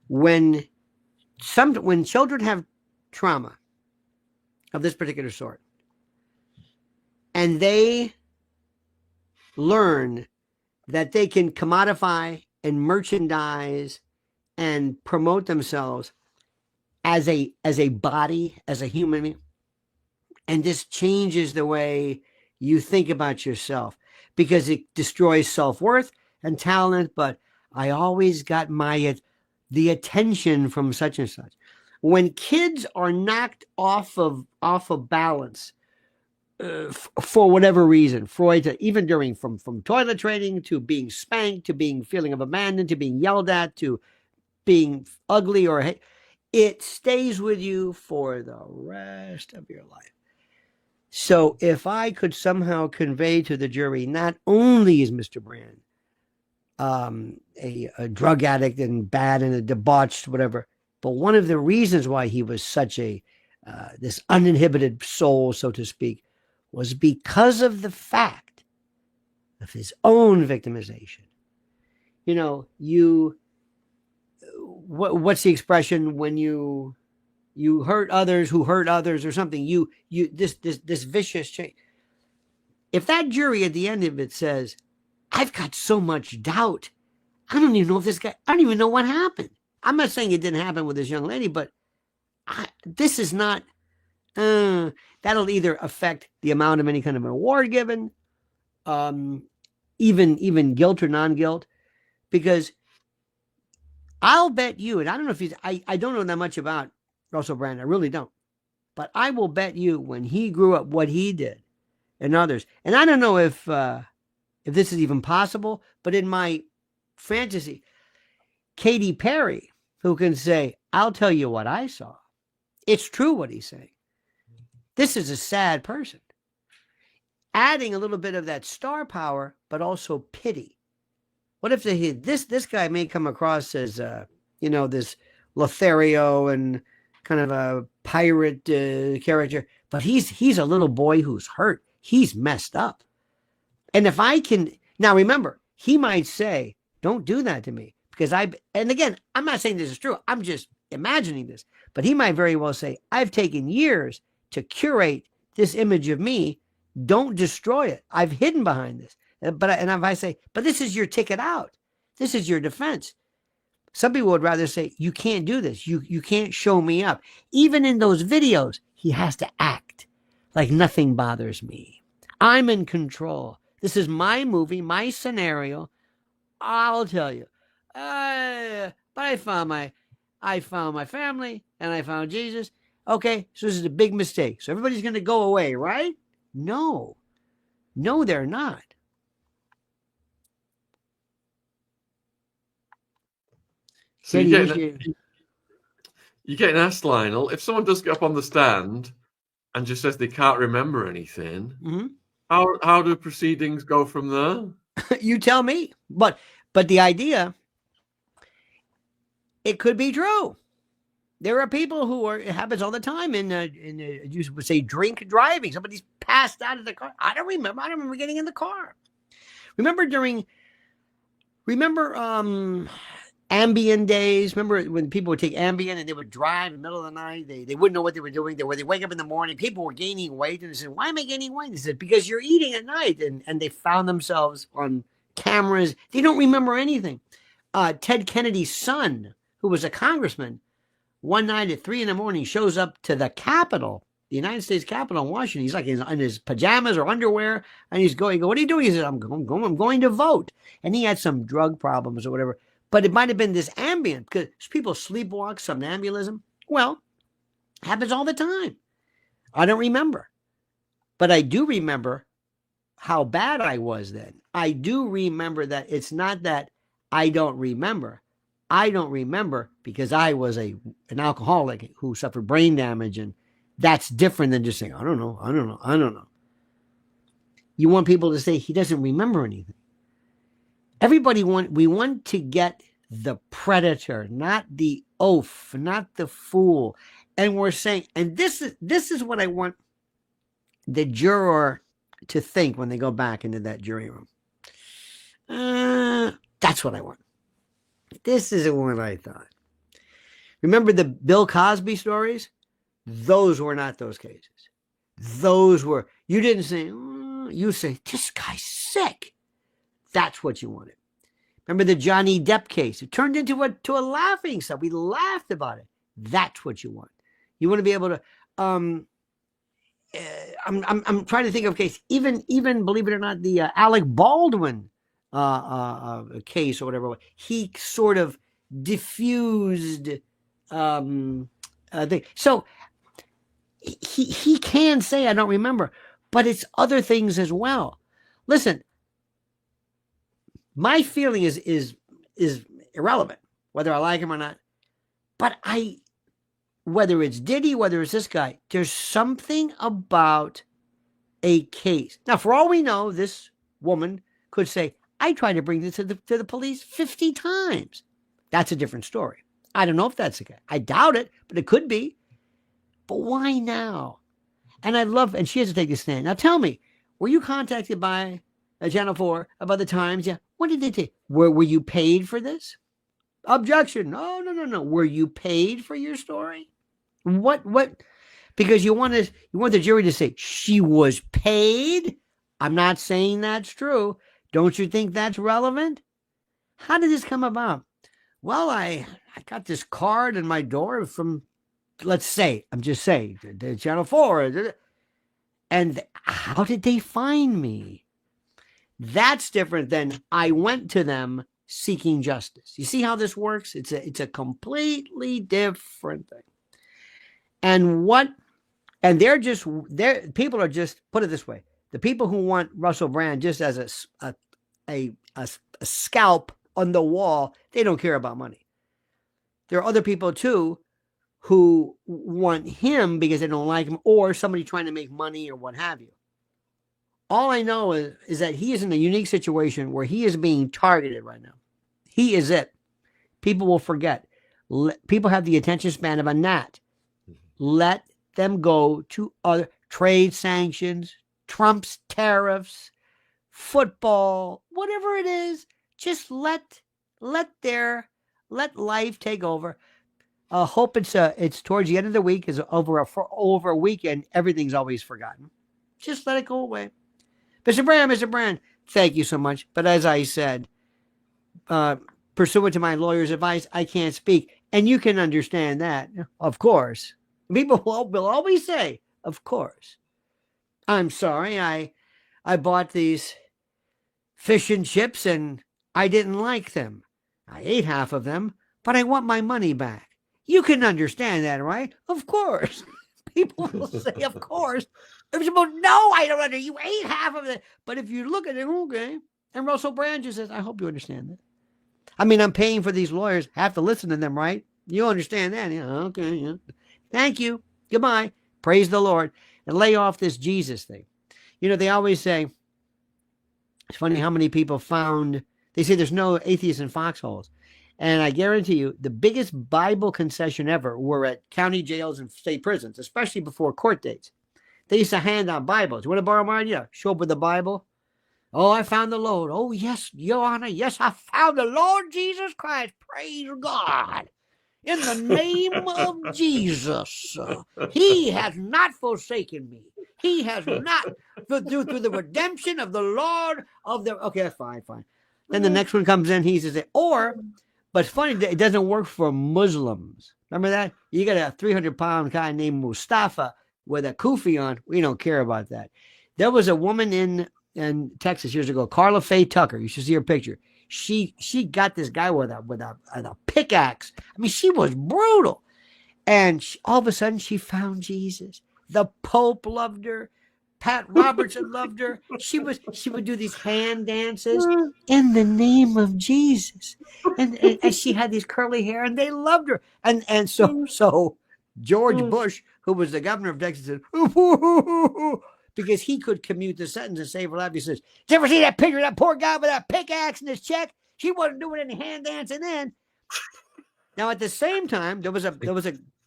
When children have trauma of this particular sort, and they learn that they can commodify and merchandise and promote themselves as a body, as a human being, and this changes the way you think about yourself because it destroys self-worth and talent. But I always got the attention from such and such. When kids are knocked off of balance for whatever reason, Freud, even during from toilet training to being spanked to being feeling of abandon to being yelled at to being ugly or it stays with you for the rest of your life. So if I could somehow convey to the jury, not only is Mr. Brand a drug addict and bad and a debauched whatever, but one of the reasons why he was such this uninhibited soul, so to speak, was because of the fact of his own victimization. What's the expression when you hurt others who hurt others or something? This vicious chain. If that jury at the end of it says, I've got so much doubt, I don't even know if this guy, I don't even know what happened. I'm not saying it didn't happen with this young lady, but this is not, that'll either affect the amount of any kind of an award given, even guilt or non-guilt, because I'll bet you, and I don't know if I don't know that much about Russell Brand, I really don't, but I will bet you when he grew up, what he did and others, and I don't know if this is even possible, but in my fantasy, Katy Perry, who can say, I'll tell you what I saw. It's true what he's saying. This is a sad person. Adding a little bit of that star power, but also pity. What if this guy may come across as, this Lothario and kind of a pirate character, but he's a little boy who's hurt. He's messed up. And if I can, now remember, he might say, don't do that to me because and again, I'm not saying this is true. I'm just imagining this, but he might very well say, I've taken years to curate this image of me. Don't destroy it. I've hidden behind this. And if I say, but this is your ticket out. This is your defense. Some people would rather say, you can't do this. You can't show me up. Even in those videos, he has to act like nothing bothers me. I'm in control. This is my movie, my scenario. I'll tell you. But I found my family and I found Jesus. Okay, so this is a big mistake. So everybody's going to go away, right? No, they're not. So you're getting asked, Lionel, if someone does get up on the stand and just says they can't remember anything, mm-hmm. how do proceedings go from there? You tell me. But the idea, it could be true. There are people who it happens all the time you would say drink driving. Somebody's passed out of the car. I don't remember getting in the car. Remember Ambien days? Remember when people would take Ambien and they would drive in the middle of the night? They wouldn't know what they were doing. They wake up in the morning. People were gaining weight. And they said, why am I gaining weight? They said, because you're eating at night. And they found themselves on cameras. They don't remember anything. Ted Kennedy's son, who was a congressman, one night at 3 a.m, shows up to the Capitol, the United States Capitol in Washington. He's like in his pajamas or underwear, and he's going. What are you doing? He said, I'm going to vote. And he had some drug problems or whatever. But it might have been this ambient, because people sleepwalk, somnambulism. Well, happens all the time. I don't remember. But I do remember how bad I was then. I do remember that it's not that I don't remember. I don't remember because I was an alcoholic who suffered brain damage, and that's different than just saying, I don't know. You want people to say he doesn't remember anything. We want to get the predator, not the oaf, not the fool. And we're saying, and this is what I want the juror to think when they go back into that jury room. That's what I want. This isn't what I thought. Remember the Bill Cosby stories? Those were not those cases. Those were, you didn't say, you say, this guy's sick. That's what you wanted. Remember the Johnny Depp case? It turned into a laughing stuff. We laughed about it. That's what you want. You want to be able to, I'm trying to think of a case. Even believe it or not, the Alec Baldwin case or whatever. He sort of diffused thing. So he can say I don't remember, but it's other things as well. Listen, my feeling is irrelevant whether I like him or not. But whether it's Diddy, whether it's this guy, there's something about a case. Now, for all we know, this woman could say, I tried to bring this to the police 50 times. That's a different story. I don't know if that's the case. I doubt it, but it could be. But why now? And she has to take a stand. Now tell me, were you contacted by Channel 4 about the Times? Yeah. What did they say? Were you paid for this? Objection. No. Were you paid for your story? What? Because you want the jury to say she was paid? I'm not saying that's true. Don't you think that's relevant? How did this come about? Well, I got this card in my door from, let's say, I'm just saying, the Channel 4. And how did they find me? That's different than I went to them seeking justice. You see how this works? It's a completely different thing. And people are just, put it this way, the people who want Russell Brand just as a scalp on the wall, they don't care about money. There are other people too who want him because they don't like him, or somebody trying to make money or what have you. All I know is that he is in a unique situation where he is being targeted right now. He is it. People will forget. People have the attention span of a gnat. Let them go to other trade sanctions, Trump's tariffs, football, whatever it is. Just let life take over. Hope it's towards the end of the week, is over a weekend. Everything's always forgotten. Just let it go away. Mr. Brand, thank you so much. But as I said, pursuant to my lawyer's advice, I can't speak. And you can understand that, of course. People will always say, of course. I'm sorry, I bought these fish and chips and I didn't like them. I ate half of them, but I want my money back. You can understand that, right? Of course. People will say, of course. No, I don't understand. You ate half of it. But if you look at it, okay. And Russell Brand just says, I hope you understand that. I mean, I'm paying for these lawyers. I have to listen to them, right? You understand that? Yeah, okay, yeah. Thank you. Goodbye. Praise the Lord. And lay off this Jesus thing. You know, they always say, it's funny how many people they say there's no atheists in foxholes. And I guarantee you, the biggest Bible concession ever were at county jails and state prisons, especially before court dates. They used to hand out Bibles. You want to borrow mine? Yeah. Show up with the Bible. Oh, I found the Lord. Oh, yes, Your Honor. Yes, I found the Lord Jesus Christ. Praise God. In the name of Jesus. He has not forsaken me. He has not, through the redemption of the Lord of the... Okay, fine. Then the next one comes in. He says, but it's funny, it doesn't work for Muslims. Remember that? You got a 300-pound guy named Mustafa with a kufi on. We don't care about that. There was a woman in Texas years ago, Carla Faye Tucker. You should see her picture. She got this guy with a pickaxe. I mean, she was brutal. And all of a sudden, she found Jesus. The Pope loved her. Pat Robertson loved her. She would do these hand dances in the name of Jesus, and she had these curly hair, and they loved her. And so George Bush, who was the governor of Texas, said, because he could commute the sentence and save her life. He says, "Did you ever see that picture of that poor guy with that pickaxe in his check? She wasn't doing any hand dancing then." Now, at the same time, there was a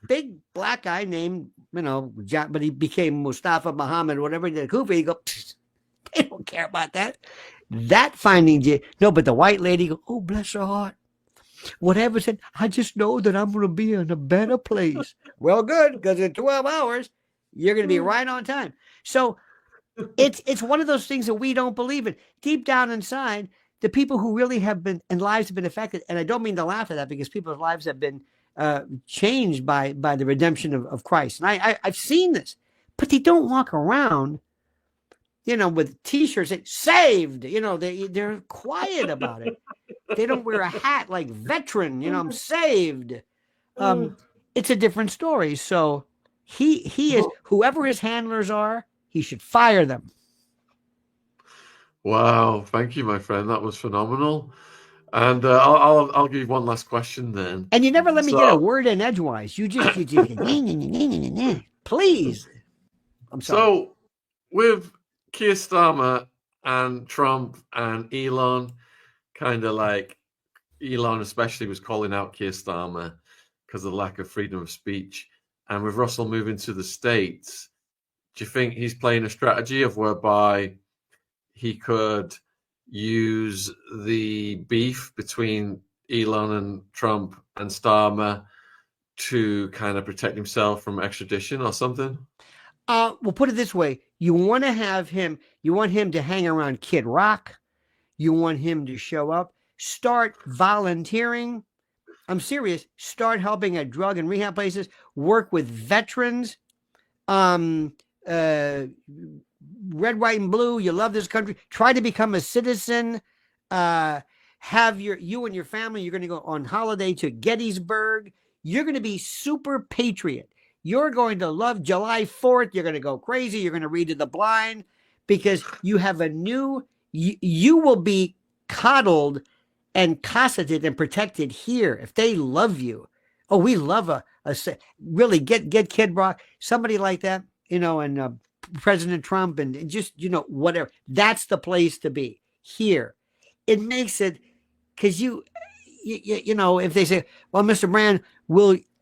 big black guy named, but he became Mustafa Muhammad, whatever he did, Kufi. He go, they don't care about that. That finding, no, but the white lady go, oh, bless her heart. Whatever said, I just know that I'm going to be in a better place. Well, good, because in 12 hours, you're going to be right on time. So it's one of those things that we don't believe in. Deep down inside, the people who really have been, and lives have been affected, and I don't mean to laugh at that because people's lives have been changed by the redemption of Christ. And I've seen this, but they don't walk around, with T-shirts that saved. They're quiet about it. They don't wear a hat like veteran. I'm saved. It's a different story. So he is, whoever his handlers are, he should fire them. Wow, thank you, my friend. That was phenomenal. And I'll give you one last question then. And you never let me get a word in edgewise. You just please. I'm sorry. So with Keir Starmer and Trump and Elon, kind of like Elon especially was calling out Keir Starmer because of the lack of freedom of speech. And with Russell moving to the States, do you think he's playing a strategy of whereby he could use the beef between Elon and Trump and Starmer to kind of protect himself from extradition or something? We'll put it this way. You want him to hang around Kid Rock. You want him to show up, start volunteering. I'm serious. Start helping at drug and rehab places, work with veterans, red, white, and blue. You love this country. Try to become a citizen. Have you and your family, you're going to go on holiday to Gettysburg. You're going to be super patriot. You're going to love July 4th. You're going to go crazy. You're going to read to the blind because you have you will be coddled and cosseted and protected here if they love you. Oh, we love really get Kid Rock, somebody like that, and President Trump and just, whatever. That's the place to be here. It makes it, because if they say, well, Mr. Brand,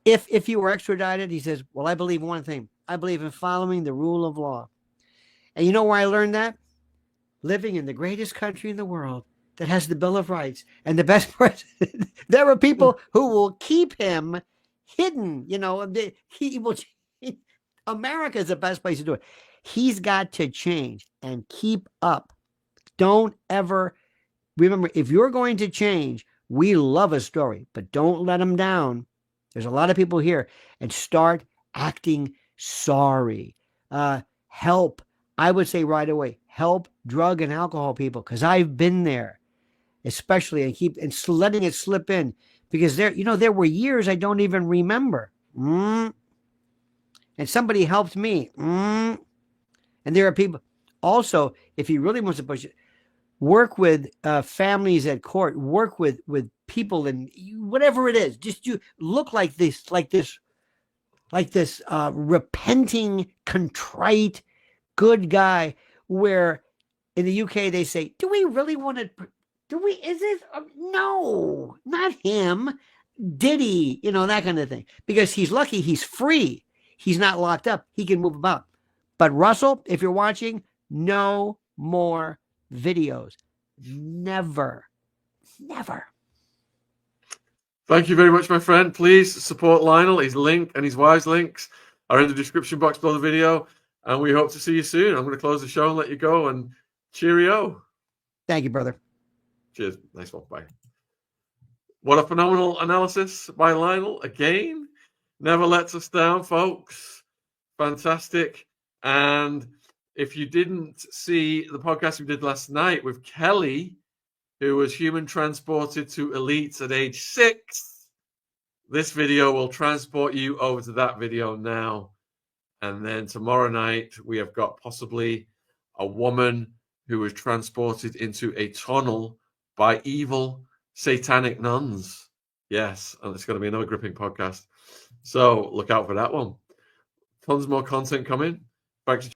if you were extradited, he says, well, I believe one thing. I believe in following the rule of law. And you know where I learned that? Living in the greatest country in the world that has the Bill of Rights and the best president. There are people who will keep him hidden. America is the best place to do it. He's got to change and keep up. Don't ever remember, if you're going to change, we love a story, but don't let them down. There's a lot of people here, and start acting sorry. Help. I would say right away, help drug and alcohol people, because I've been there, especially, and letting it slip in, because there were years I don't even remember. And somebody helped me. And there are people also, if he really wants to push it, work with families at court, work with people, and whatever it is, just you look like this repenting, contrite, good guy, where in the UK they say, do we really want to, no, not him, Diddy, that kind of thing, because he's lucky, he's free, he's not locked up, he can move about. But Russell, if you're watching, no more videos. Never. Thank you very much, my friend. Please support Lionel. His link and his wife's links are in the description box below the video. And we hope to see you soon. I'm going to close the show and let you go. And cheerio. Thank you, brother. Cheers. Nice one. Bye. What a phenomenal analysis by Lionel. Again, never lets us down, folks. Fantastic. And if you didn't see the podcast we did last night with Kelly, who was human transported to elites at age 6, this video will transport you over to that video now. And then tomorrow night, we have got possibly a woman who was transported into a tunnel by evil satanic nuns. Yes, and it's going to be another gripping podcast. So look out for that one. Tons more content coming. Back to